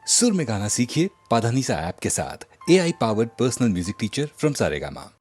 सुर में गाना सीखिए पाधानीसा ऐप के साथ। AI powered personal music teacher from Saregama.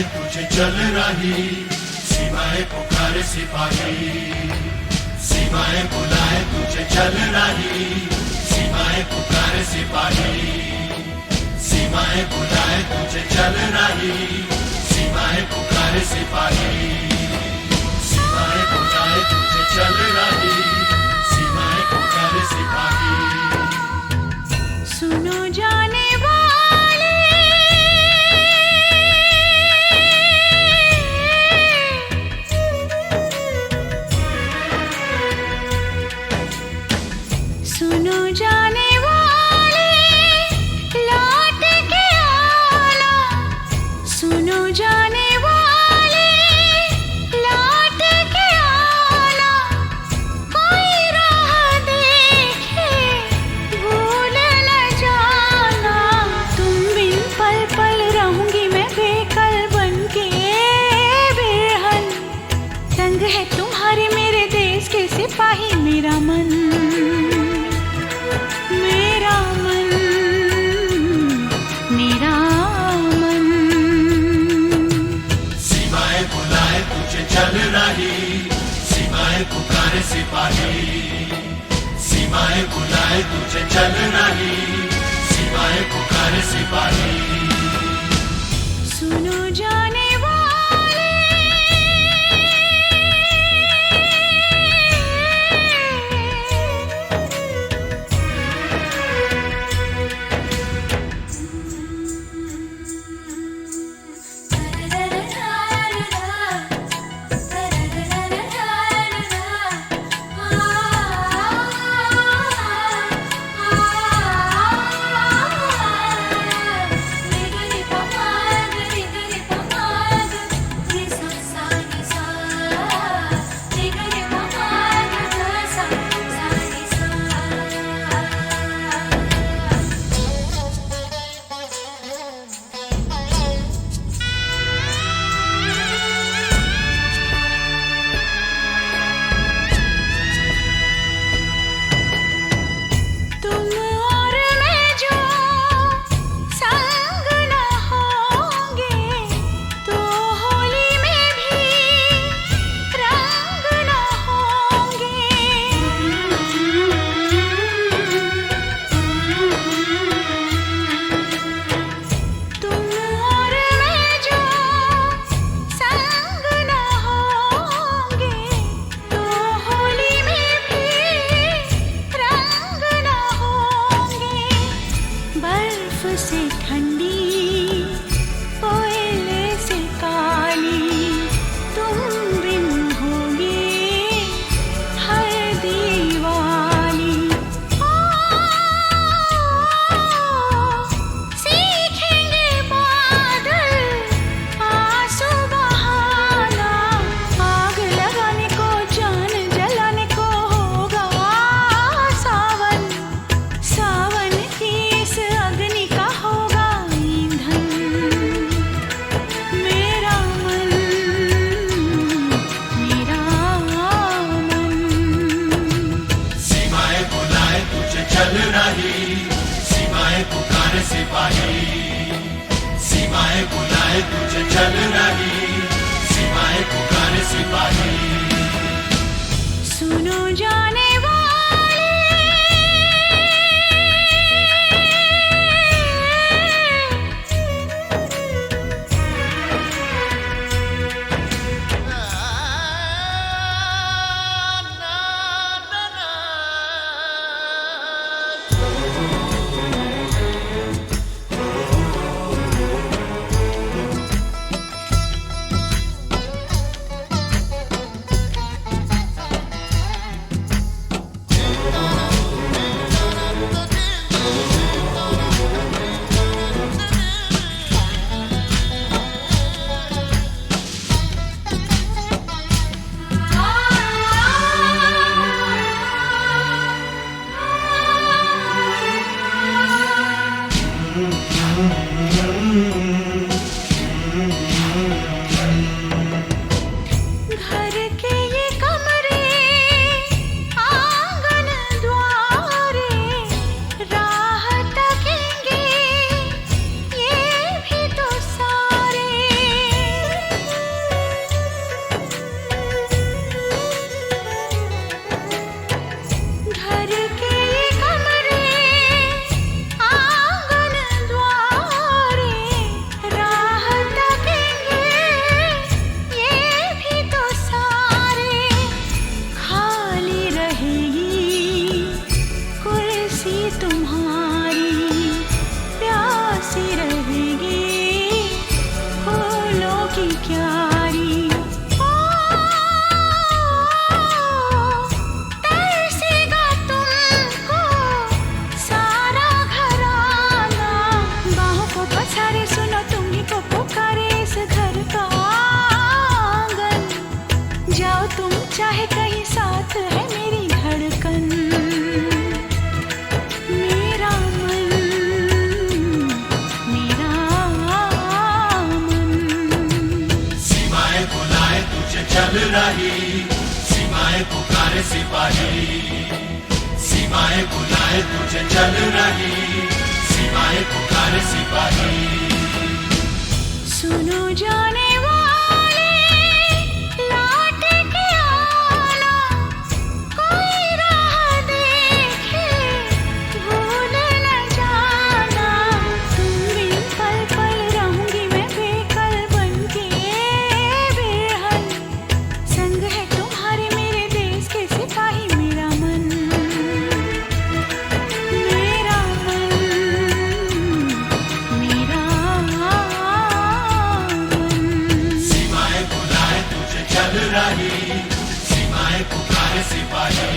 तुझे चल रही सीमाएं पुकारे सिपाही, सीमाएं बुलाए तुझे चल रही सीमाएं पुकारे सिपाही, सीमाएं बुलाए तुझे चल रही सीमाएं पुकारे सिपाही, सीमाएं बुलाए तुझे चल रही सीमाएं पुकारे सिपाही। सुनो जाने सुनो जाने वाले लौट के आना, सुनो जाने वाले लौट के आना, कोई राह देखे भूल न जाना, तुम बिन पल पल रहूंगी मैं बेकल बनके बेहन, तंग है तुम्हारे मेरे देश के सिपाही मेरा मन, चल रही सीमाएं पुकारे सिपाही, सीमाएं बुलाए तुझे चल रही सीमाएं पुकारे सिपाही। सुनो जाने से ठंडी कोयले से काली, तुम बिन होगी हर दीवाली, सीखेंगे बादल आंसू बहाना, आग लगाने को जान जलाने को होगा सावन, सावन की इस अग्नि का चल रही सीमाएं पुकारे सिपाही, सीमाएं बुलाए तुझे चल रही सीमाएं पुकारे सिपाही। सुनो जाने की क्यारी ओ, तरसेगा तुमको सारा घराना, बाहों को पसारे सुनो तुम्ही को पुकारे इस घर का आंगन, जाओ तुम चाहे कहीं साथ है मेरी धड़कन, मेरा मन, मेरा मन। सीमाएं बुलाए तुझे चल रही, सीमाएं पुकारे सिपाही, सीमाएं बुलाए तुझे चल रही, सीमाएं पुकारे सिपाही। सुनो जाने वाले लौट के आना, कोई राह देखे भूल न जाना, तुम बिन पल पल रहूंगी मैं बेकल बनके बेहद, संग है तुम्हारे मेरे देश के सिपाही, मेरा मन, मेरा मन, मेरा मन। सीमाएं बुलाए तुझे चल रही, सीमाएं पुकारे सिपाही,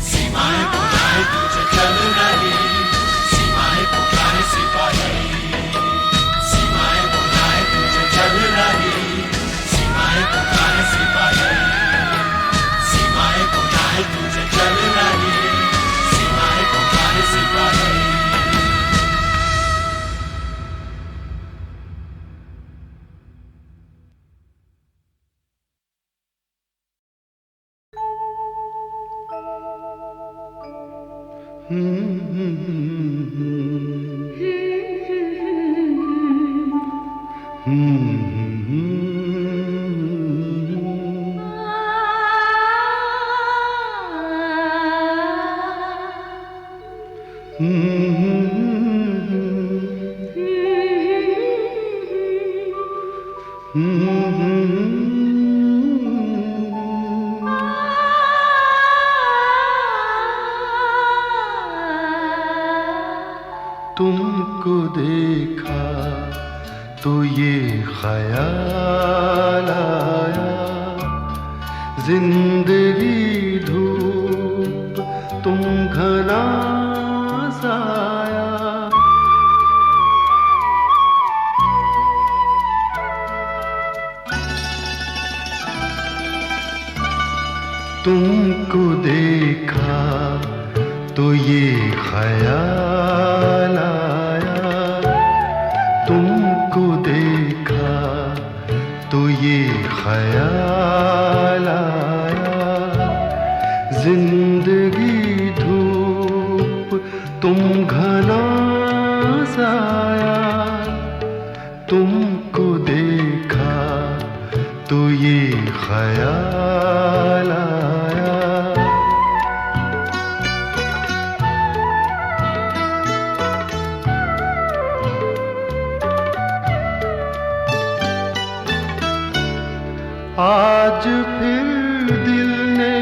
सीमाएं बुलाए तुझे चल रही, सीमाएं पुकारे सिपाही, सीमाएं बुलाए तुझे चल रही, सीमाएं पुकारे सिपाही, सीमाएं बुलाए तुझे चल रही, सीमाएं पुकारे सिपाही। तुमको देखा तो ये ख्याल आया, जिंदगी धूप तुम घना साया, तुमको देखा तो ये ख्याल आया, तुमको देखा तो ये ख्याल आया, जिंदगी धूप तुम घना साया, तुमको देखा तो ये ख्याल आया। आज फिर दिल ने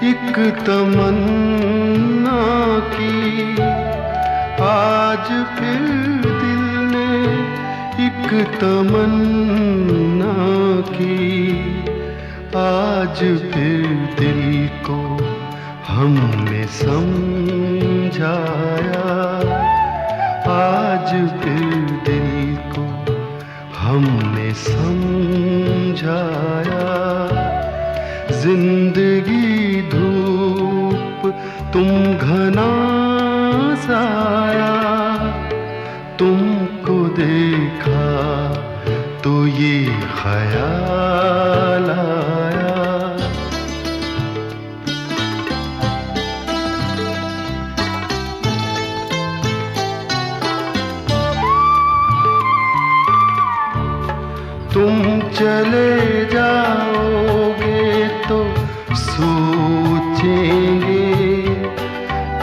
एक तमन्ना की, आज फिर दिल ने एक तमन्ना की, आज फिर दिल को हमने समझाया, आज फिर दिल को हमने समझाया, जिंदगी धूप तुम घना साया, तुमको देखा तो ये ख्याल आया। तुम चले जाओगे तो सोचेंगे,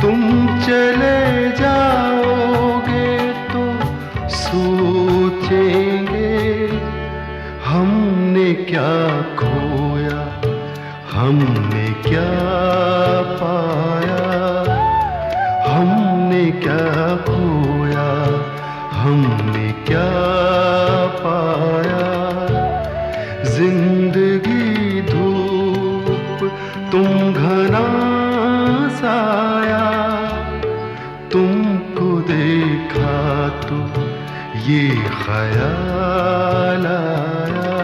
तुम चले जाओगे तो सोचेंगे, हमने क्या खोया हमने क्या पाया, हमने क्या खोया हमने क्या पाया, ख्याल आया।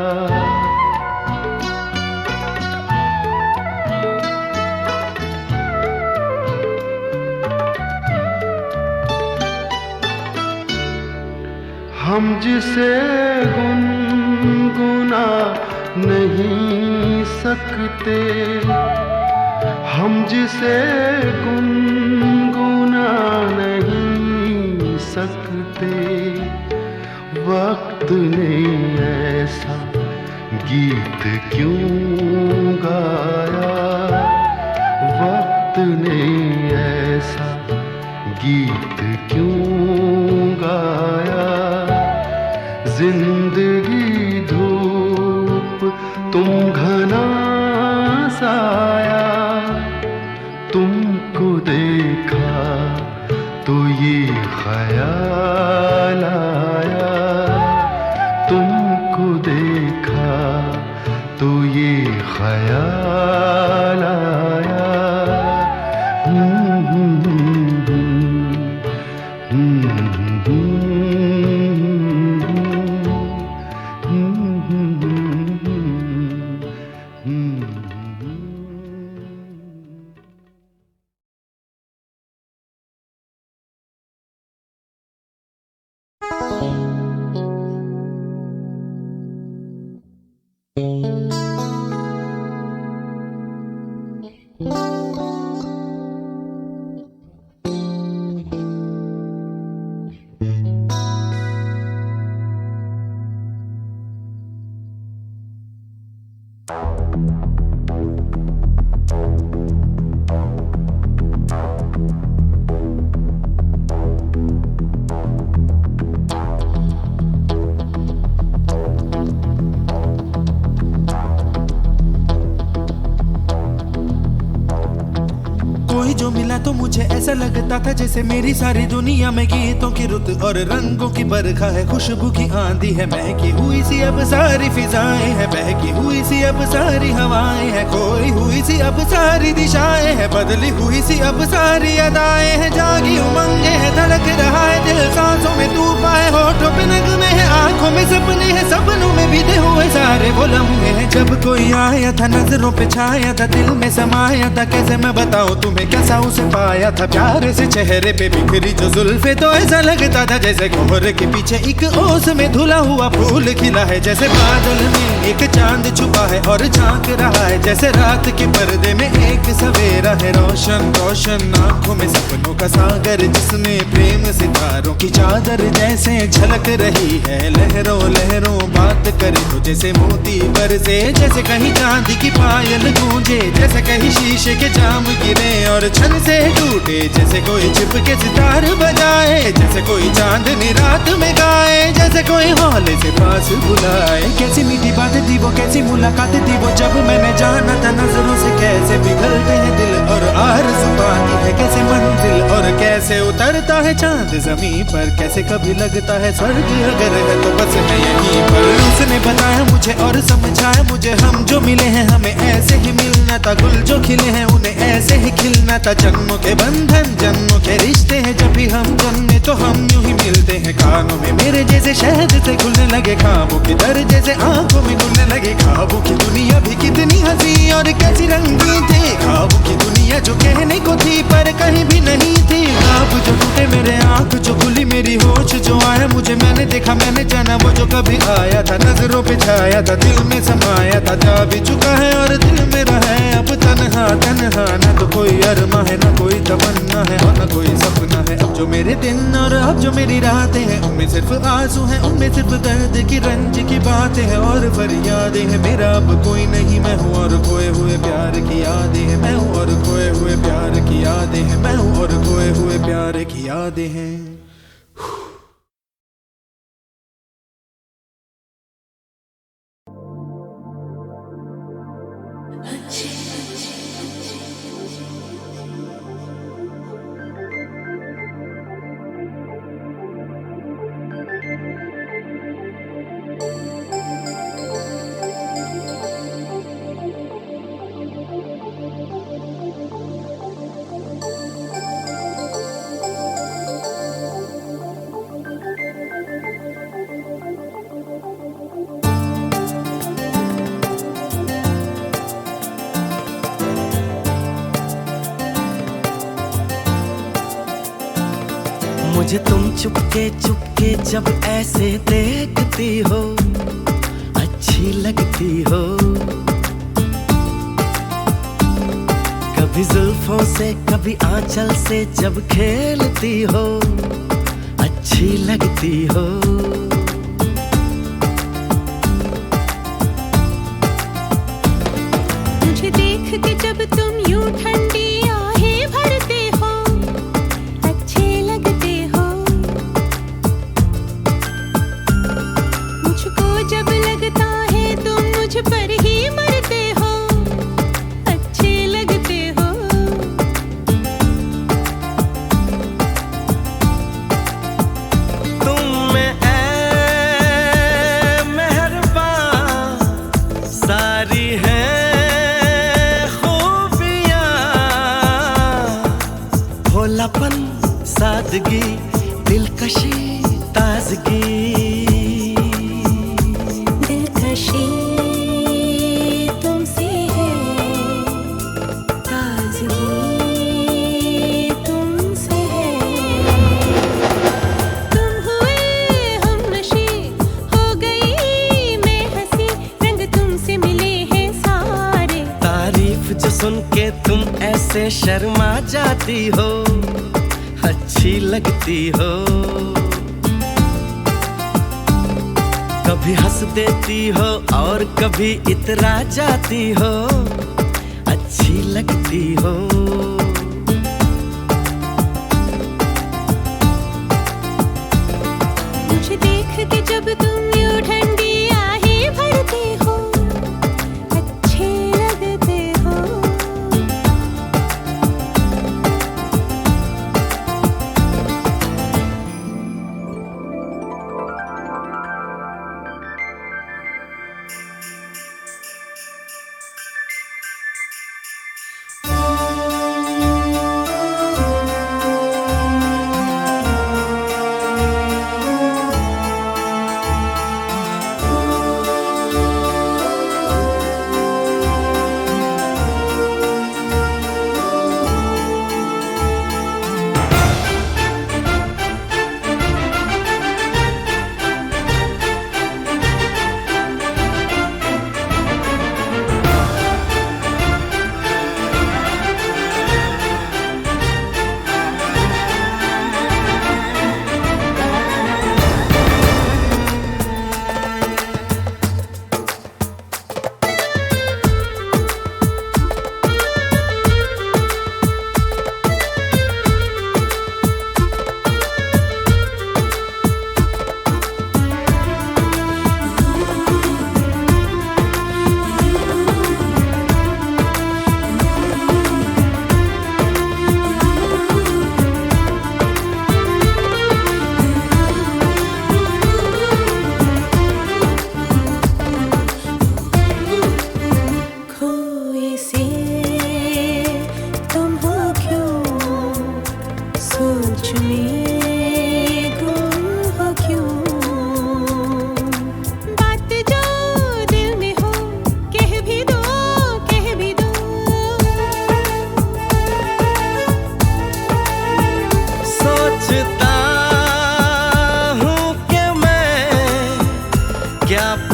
हम जिसे गुनगुना नहीं सकते, हम जिसे गुनगुना नहीं सकते, वक्त ने ऐसा गीत क्यों गाया, वक्त ने ऐसा गीत क्यों गाया। जिंदगी धूप तुम घना साया, तुमको देखा तो ये ख्याल आया, तुमको देखा तो ये ख्याल आया। जो मिला तो मुझे ऐसा लगता था जैसे मेरी सारी दुनिया में गीतों की रुत और रंगों की बरखा है, खुशबू की आंधी है, महकी हुई सी अब सारी फिजाएं हैं, बहकी हुई सी अब सारी हवाएं हैं, खोई हुई सी अब सारी दिशाएं हैं, बदली हुई सी अब सारी अदाएं हैं, जागी उमंगे है, धड़क रहा है दिल, सांसों में तूफान है, होठों पे नगमे है, आंखों में सपने हैं, सपनों में बीते हुए सारे वो लम्हे हैं। जब कोई आया था नजरों पे छाया था, दिल में समाया था, कैसे मैं बताऊं तुम्हें कैसा उसे पाया था। प्यार से चेहरे पे बिखरी जो जुल्फे, तो ऐसा लगता था जैसे कोहरे के पीछे एक ओस में धुला हुआ फूल खिला है, जैसे बादल में एक चांद छुपा है और झांक रहा है, जैसे रात के पर्दे में एक सवेरा है, रोशन रोशन आंखों में सपनों का सागर, जिसमें प्रेम सितारों की चादर जैसे झलक रही है, लहरों लहरों बात करे तो जैसे मोती बरसे, जैसे कहीं चांदी की पायल गूंजे, जैसे कहीं शीशे के जाम गिरे और छन से टूटे, जैसे कोई छिप के सितार बजाए, जैसे कोई चांदनी रात में गाए, जैसे कोई हौले से पास बुलाए। कैसी मीठी बात थी वो, कैसी मुलाकात थी वो, जब मैंने जाना था नजरों से कैसे पिघलते हैं दिल और आरज़ू पाती है कैसे मंजिल, और कैसे उतरता है चांद जमीन पर, कैसे कभी लगता है स्वर्ग अगर है तो बस है यहीं पर। उसने बताया मुझे और समझाया मुझे, हम जो मिले हैं हमें ऐसे ही मिलना था, गुल जो खिले हैं उन्हें ऐसे ही खिलना था, जन्मों के बंधन जन्मों के रिश्ते हैं, जब भी हम जन्मे तो हम यूं ही मिलते हैं। कानों में मेरे जैसे शहद से खुलने लगे ख्वाबों के दर, जैसे आंखों में घुलने लगे ख्वाबों की दुनिया भी कितनी हंसी और कैसी रंगीन थी, ख्वाबों की दुनिया जो कहने को थी पर कहीं भी नहीं थी। ख्वाब जो टूटे मेरे आंख जो खुली मेरी होश जो आया मुझे, मैंने देखा मैंने जाना वो जो कभी आया था, नजरों पे छाया था, दिल में समाया था, जा भी चुका है और दिल मेरा है अब तन्हा तन्हा, ना तो कोई अरमा है ना कोई तमन्ना है और ना कोई सपना है। अब जो मेरे दिन और अब जो मेरी रातें हैं, उनमें सिर्फ आंसू हैं, उनमें सिर्फ दर्द की रंज की बातें हैं और फरियादें हैं। मेरा अब कोई नहीं, मैं हूँ और खोए हुए प्यार की यादें हैं, मैं हूँ और खोए हुए प्यार की यादें हैं, मैं हूँ और खोए हुए प्यार की यादें हैं। चुपके चुपके जब ऐसे देखती हो, अच्छी लगती हो। कभी जुल्फों से कभी आंचल से जब खेलती हो, अच्छी लगती हो। मुझे देख के जब तुम यूं ठंडी आहें भरते हो, अच्छे लगते हो। मुझको जब लगता है तुम मुझ पर ही मरते हो, अच्छे लगते हो। तुम में ऐ मेहरबान सारी है भोलापन, सादगी, दिलकशी, ताजगी। दिलकशी तुमसे है, ताजगी तुमसे है। तुम हुए हमनशी, हो गई मैं हंसी, रंग तुमसे मिले हैं सारे। तारीफ जो सुन के तुम ऐसे शर्मा जाती हो, अच्छी लगती हो। कभी हंस देती हो और कभी इतरा जाती हो, अच्छी लगती हो। मुझे देख के जब तुम यूं ठंडी आहें भरते हो, अच्छे लगते हो।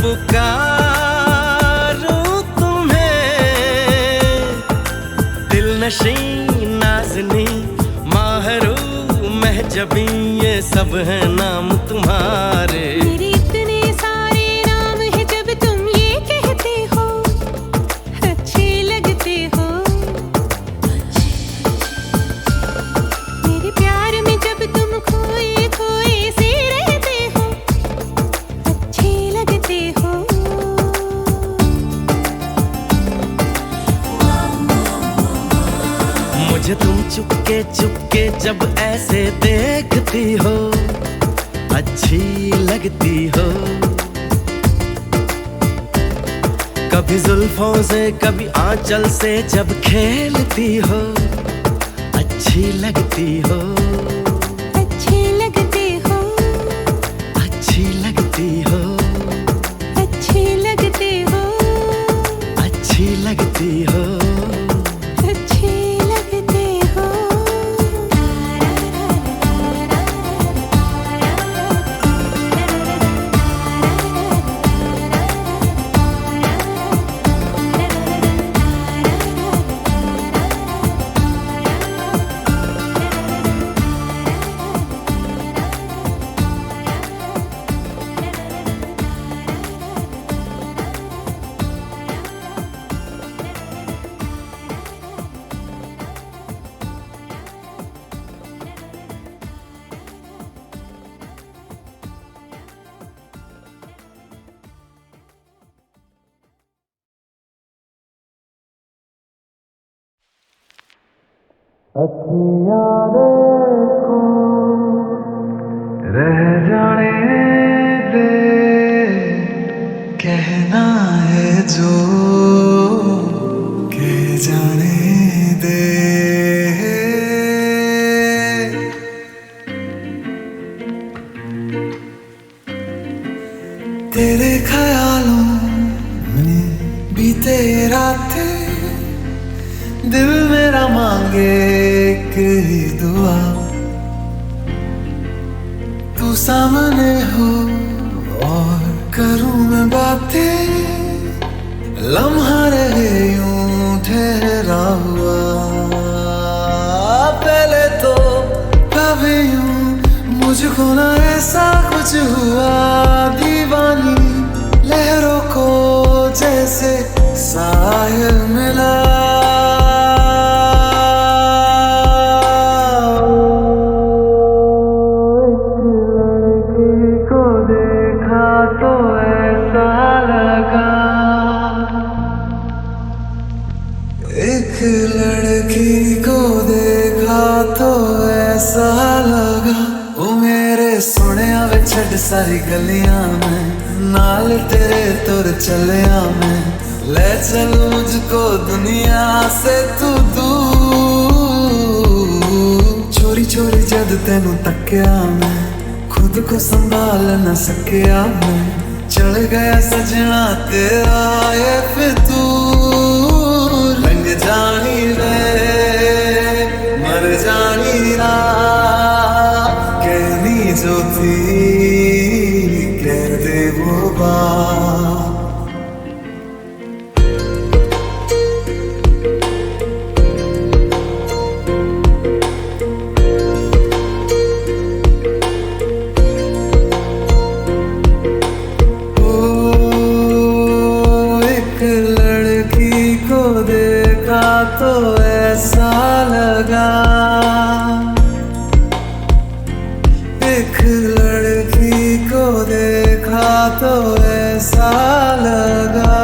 पुकारूं तुम्हें, दिलनशी नाज़नी माहरू महजबी, ये सब है नाम तुम्हारे। मेरे इतने सारे नाम है जब तुम ये कहते हो, अच्छे लगते हो। मेरे प्यार में जब तुम खोए खोए से रहते हो, अच्छे लगते हो। मुझे तुम चुपके चुपके जब ऐसे देखती हो, अच्छी लगती हो। कभी जुल्फों से कभी आंचल से जब खेलती हो, अच्छी लगती हो। अच्छे लगते हो, अच्छी लगती हो, अच्छे लगते हो, अच्छी लगती हो। अच्छे लगते हो। अखियाँ देखो रह जाने दे, कहना है जो कह जाने दे। तेरे ख्यालों में बीते रातें, दिल मेरा मांगे एक ही दुआ, तू सामने हो और करूं मैं बातें, लम्हा रहे यूं ठहरा हुआ। पहले तो कभी यूं मुझको ना ऐसा कुछ हुआ, दीवानी लहरों को जैसे साहिल मिला। एक लड़की को देखा तो ऐसा लगा, वो मेरे सोनिया वे छड़ सारी गलियां में, नाल तेरे तुर चलिया मैं, ले चलूं मुझको दुनिया से तू दूर। चोरी चोरी जद तेनू तक्या मैं, खुद को संभाल न सकिया मैं, चढ़ गया सजना तेरा ये फितूर। रंग जानी रे मर जानी रा, कहनी जो थी कह दे वो बात। तो ऐसा लगा, एक लड़की को देखा तो ऐसा लगा,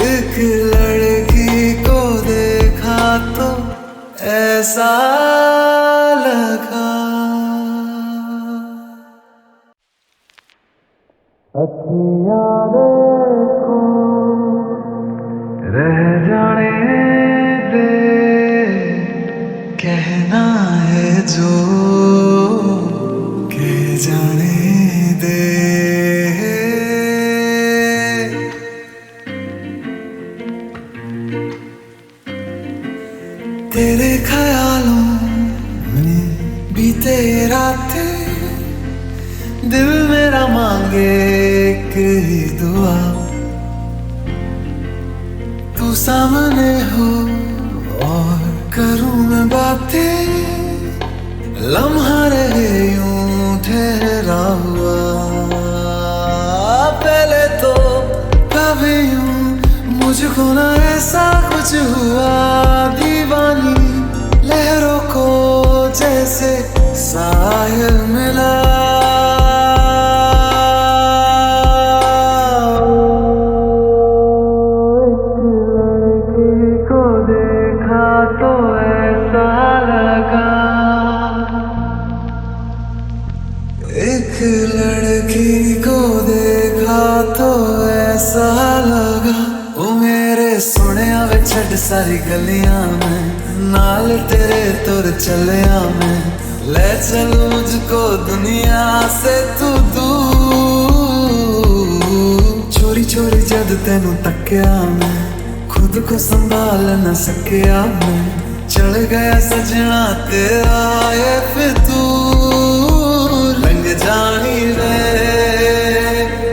एक लड़की को देखा तो ऐसा लगा। अखियाँ देखो रह जाने दे, कहना है जो कह जाने दे। तेरे ख्यालों में बीते रातें, दिल मेरा मांगे एक ही दुआ, तू सामने हो और करूं मैं बातें, लम्हा रहे यूं ठहरा हुआ। पहले तो कभी यूं मुझको ना ऐसा कुछ हुआ, दीवानी लहरों को जैसे साहिल मिला। एक लड़की को देखा तो ऐसा लगा, वो मेरे सोनिया वे छड़ सारी गलियां में, नाल तेरे तुर चलिया मैं, ले चलूं मुझको दुनिया से तू दूर। चोरी चोरी जद तेनू तक्या मैं, खुद को संभाल न सकिया मैं, चढ़ गया सजना तेरा ये फितूर। रंग जानी रे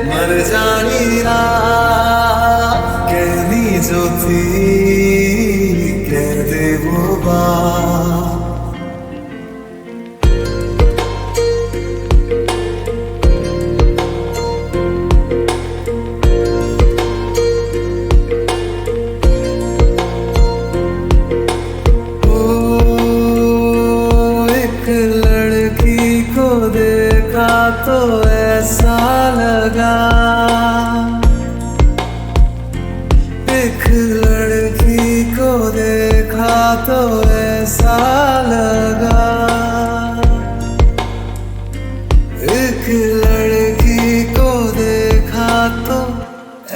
मर जानी रा, कहनी जो थी कह दे वो बात। देखा तो ऐसा लगा, एक लड़की को देखा तो ऐसा लगा, एक लड़की को देखा तो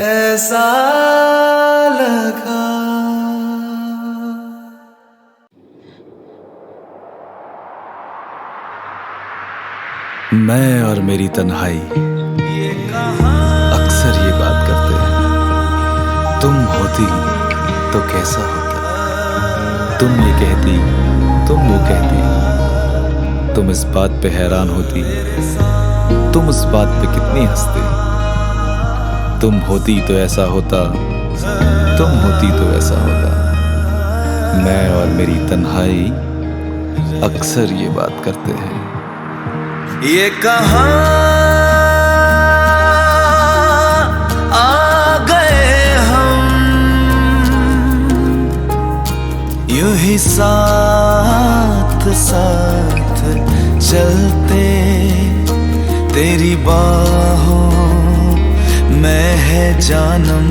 ऐसा लगा। मैं और मेरी तन्हाई अक्सर ये बात करते हैं, तुम होती तो कैसा होता। तुम ये कहती, तुम वो कहती, तुम इस बात पे हैरान होती, तुम उस बात पे कितनी हंसती। तुम होती तो ऐसा होता, तुम होती तो ऐसा होता। मैं और मेरी तन्हाई अक्सर ये बात करते हैं। ये कहाँ आ गए हम, यूं ही साथ साथ चलते, तेरी बाहों में है जानम,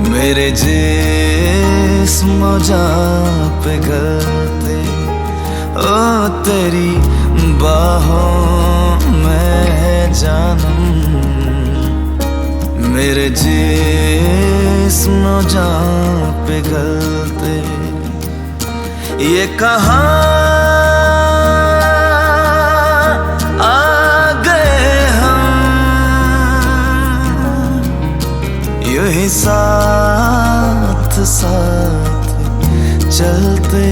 मेरे जिस्म जान पिघलते। ओ तेरी बाहों में है जानम, मेरे जिस्म जान पिघलते। ये कहाँ आ गए हम, यूं ही साथ साथ चलते।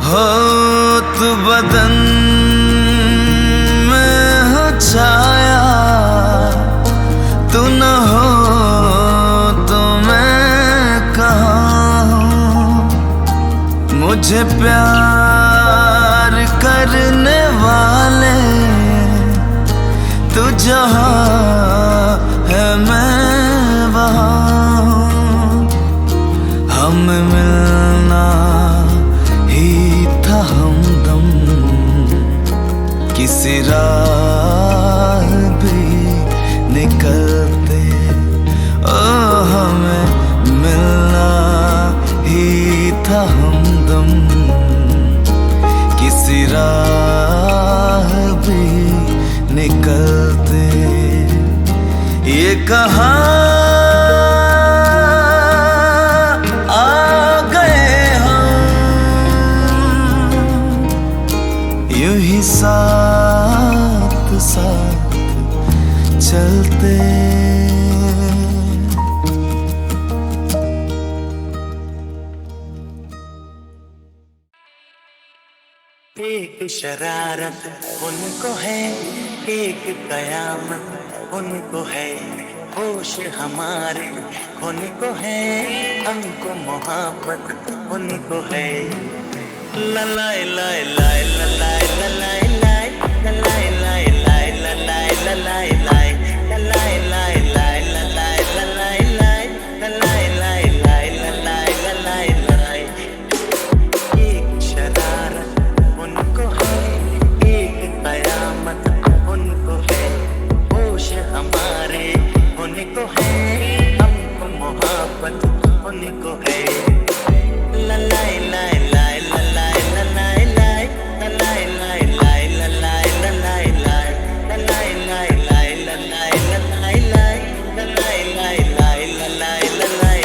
हो तू बदन में हो छाया, तू न हो तो मैं कहाँ हूँ। मुझे प्यार करने वाले तू जहाँ है मैं वहाँ हूँ। हम मिलना हमदम किसी राह भी निकलते। ओ हमें मिलना ही था हमदम, किसी राह भी निकलते। ये कहाँ साथ साथ चलते। एक शरारत उनको है, एक कयामत उनको है, होश हमारे उनको है, हमको मोहब्बत उनको है। ललाई लाई लाई ललाई ललाई लाई ललाई लाई लाई ललाई ललाई लाई ललाई लाई लाई ललाई ललाई लाई ललाई लाई लाई ललाई ललाई लाई। एक शरारत उनको है, एक कयामत उनको है, होश हमारे उनको है, हमको मोहब्बत उनको है। ललाई लाई लाई ललाई ललाई लाई ललाई लाई लाई ललाई ललाई लाई ललाई लाई लाई ललाई ललाई लाई ललाई लाई लाई ललाई ललाई।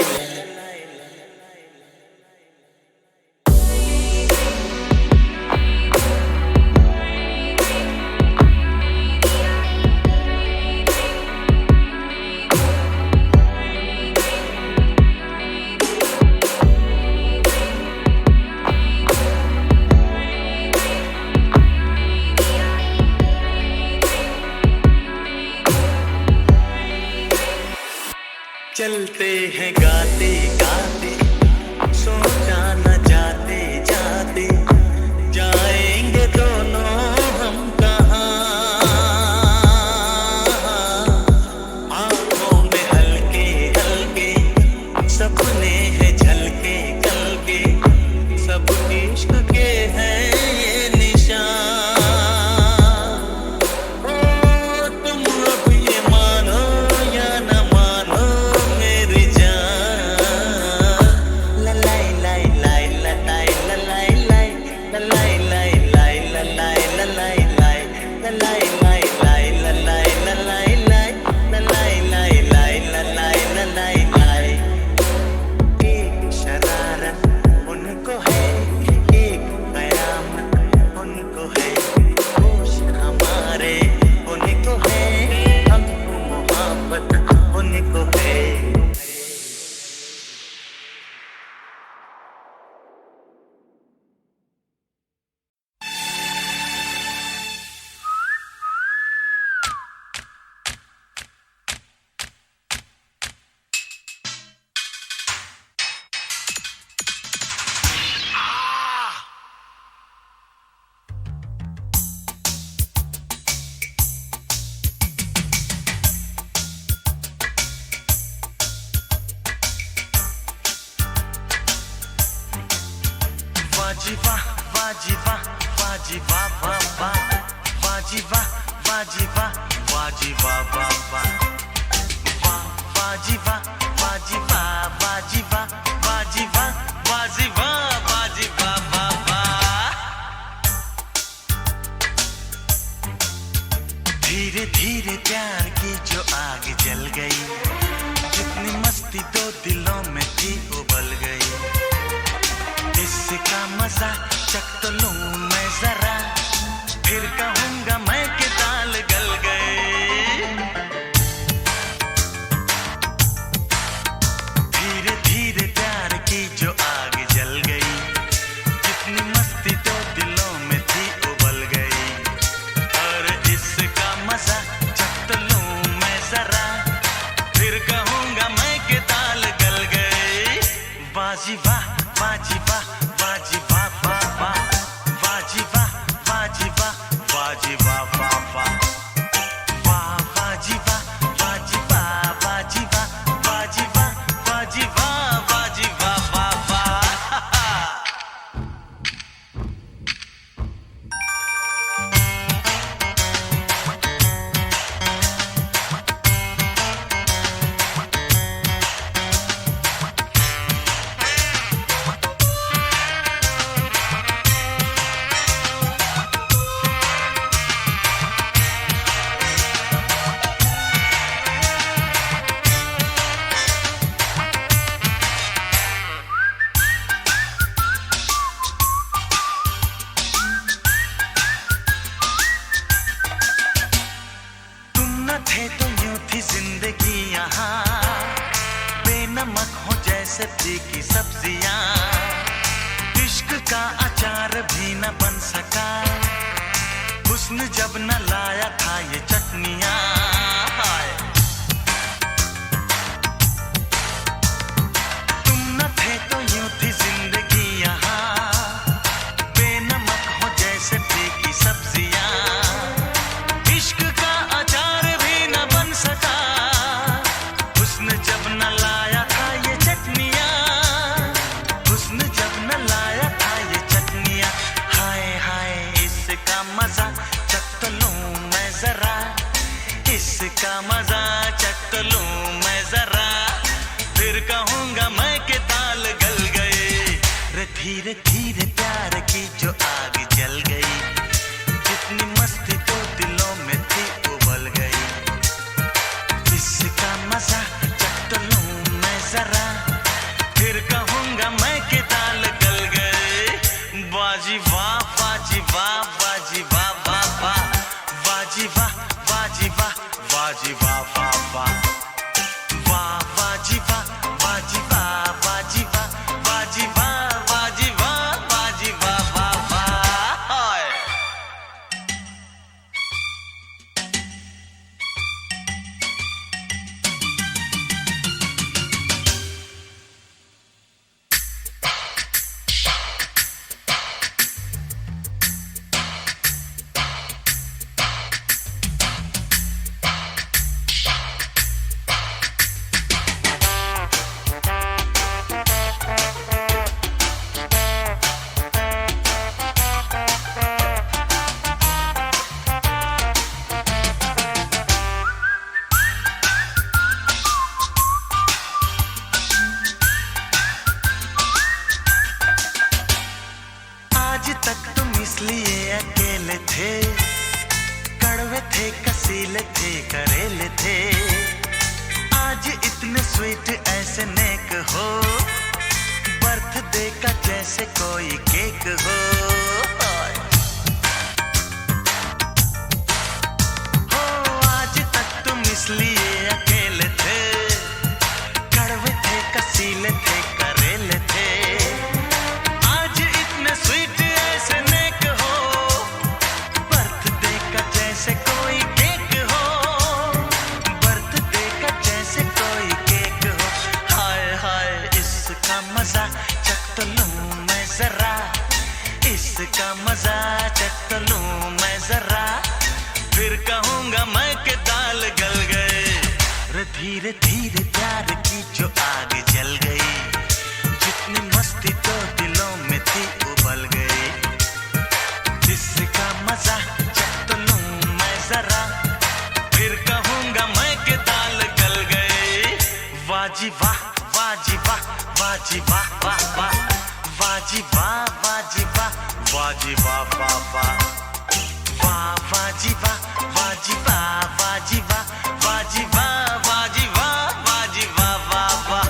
चलते हैं गाते गाते, सोचा न जाते जाते, जाएंगे दोनों हम कहाँ। आँखों में हल्के हल्के सपने हैं झलके कल के, सब इश्क के हैं ये निशान। ओ तुम अब ये मानो या न मानो मेरी जान, लाई लाई लाई लाई लाई लाई लाई लाई लाई लाई लाई लाई। एक शरारत उनको है, एक कयामत उनको है, होश हमारे उनको है, हमको मोहब्बत उनको है। वाजी वाह वाजी वाह वाजी वाह वाह वाह वाजी वाह वाजी वाह वाजी वाह वाह वाह वाजी वाह वाजी वाह वाजी वाह वाजी वाह वाजी वाह वाजी वाह वाह वाह। धीरे धीरे प्यार की जो आग जल गई, जितनी मस्ती दो दिलों में थी उबल गई। इसका मजा चख तो लूं मैं जरा, फिर कहूंगा मैं कि दाल गल गए। धीरे धीरे प्यार की जो आग जल गई, जितनी मस्ती तो दिलों में थी उबल गई। और इसका मजा चख तो लूं मैं जरा, फिर कहूंगा मैं कि दाल गल गए। वाजी वाह वाजी वाह वाजी वाह वाह वाह वाजी वाह वाजी वाह वाजी वाह वाह वाह वाह वाजी वाह वाजी वाह वाजी वाह वाजी वाह वाजी वाह वाजी वाह वाह वाह। थे तो यूं थी जिंदगी यहाँ, बेनमक हो जैसे तीखी सब्जियाँ। इश्क का अचार भी न बन सका, हुस्न जब न लाया था ये चटनियाँ। तुम न थे तो यूं थी जिंदगी यहाँ, बेनमक हो जैसे तीखी सब्जियाँ। इश्क का अचार भी न बन सका, हुस्न जब न लाया था ये चटनियाँ। हुस्न जब न लाया था ये चटनियाँ। हाय हाय इसका मजा चख तो लूं मैं जरा, इसका मजा चख तो लूं मैं जरा, फिर कहूँगा मैं कि दाल गल गए। रे धीरे धीरे प्यार की जो आग जल गई, जितनी मस्ती तो दिलों में थी उबल गई। इसका मजा चख तो लूं मैं जरा, फिर कहूँगा मैं कि दाल गल गए। बाजी वाह बाजी वाह बाजी वाह वाह वाह बाजी वाह बाजी वाह बाजी वाह वाह वाह वाह बाजी वाह बाजी वाह बाजी वाह बाजी वाह बाजी वाह बाजी वाह वाह वाह। थे कसीले थे करेले थे, आज इतने स्वीट ऐसे नेक हो, बर्थडे का जैसे कोई केक हो। आज तक तुम इसलिए अकेले थे, कड़वे थे कसीले थे करेले थे, आज इतने स्वीट ऐसे नेक हो, बर्थडे का जैसे कोई केक हो, बर्थडे का जैसे कोई केक हो। हाय हाय इसका मजा चख तो लूं मैं जरा, इसका मजा चख तो लूं मैं जरा, फिर कहूंगा मैं कि दाल गल गए। रे धीरे धीरे प्यार की जो आग जल गई, जितनी मस्ती तो दिलों में थी उबल गई, जिसका मजा चख तो लूं मैं जरा, फिर कहूंगा मैं कि दाल गल गए। वाजी वाह वाजी वाह वाजी वाह वाह वाह, वाजी वाह वाजी वाह वाजी वाह वाह वाह, वाह वाजी वाह वाजी वाह वाजी वाह वाजी वाह वाजी वाह वाजी वाह वाह वाह।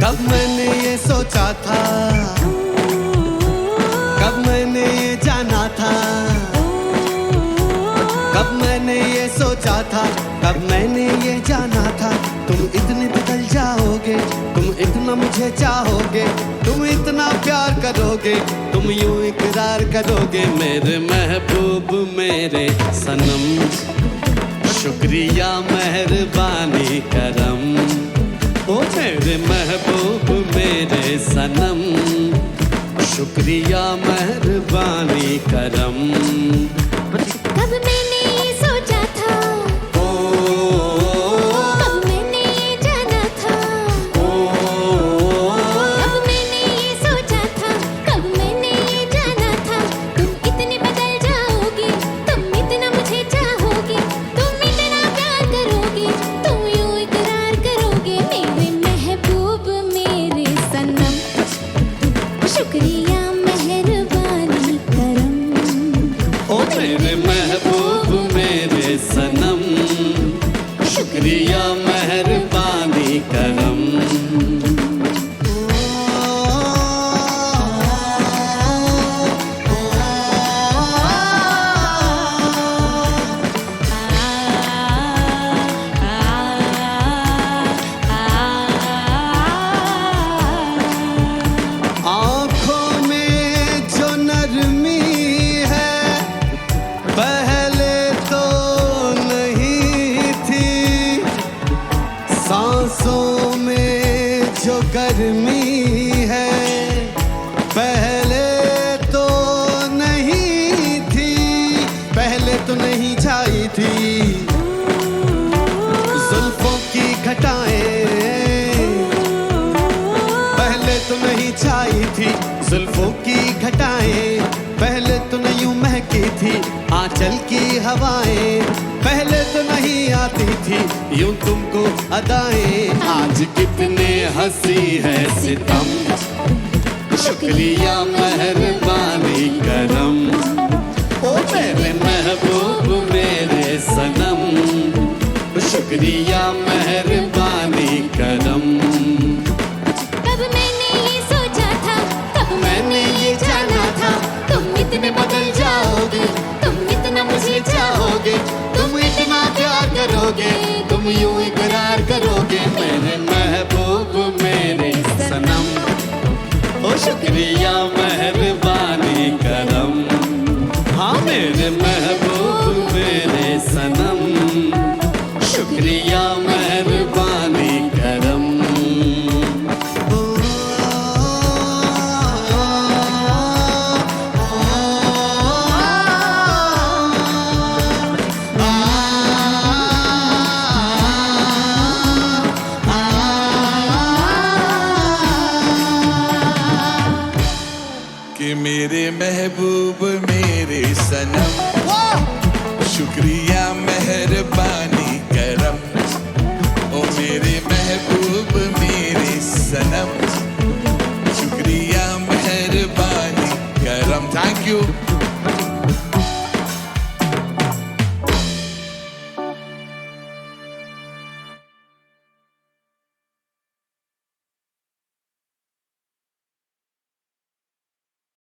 कब मैंने ये सोचा था, कब मैंने ये जाना था, कब मैंने ये सोचा था, कब मैंने ये जाना था, तुम इतने बदल जाओगे, तुम इतना मुझे चाहोगे, तुम इतना प्यार करोगे, तुम यूं इकरार करोगे। मेरे महबूब मेरे सनम, शुक्रिया मेहरबानी करम, ओ मेरे महबूब मेरे सनम, शुक्रिया मेहरबानी करम। कब मैंने ये सोचा था, कब मैंने ये जाना था, कब मैंने ये सोचा था, कब मैंने ये जाना था, तुम इतने बदल जाओगे, तुम इतना मुझे चाहोगे, तुम इतना प्यार करोगे, तुम यूं इकरार करोगे। मेरे महबूब मेरे सनम, शुक्रिया मेहरबानी करम। ओ मेरे महबूब मेरे सनम, शुक्रिया मेहरबानी करम। आँखों में जो नरमी है पहले तो नहीं थी, सांसों में जो गर्मी है पहले तो नहीं थी, पहले तो नहीं छाई थी जुल्फों की घटाएं, पहले तो नहीं छाई थी जुल्फों की घटाएं, पहले तो नहीं यूं महकी थी आंचल की हवाएं, पहले तो नहीं आती थी यूं तुमको अदाएं। आज कितने हंसी है सितम, शुक्रिया मेहरबानी करम। ओ मेरे महबूब मेरे सनम, शुक्रिया मेहरबानी करम। कब मैंने ये सोचा था, कब मैंने ये जाना था, तुम इतने बदल जाओगे, तुम इतना मुझे चाहोगे, तुम इतना प्यार करोगे, तुम यूं इकरार करोगे। मेरे महबूब मेरे सनम, ओ शुक्रिया मेहरबानी करम। हाँ मेरे महबूब मेरे सनम, शुक्रिया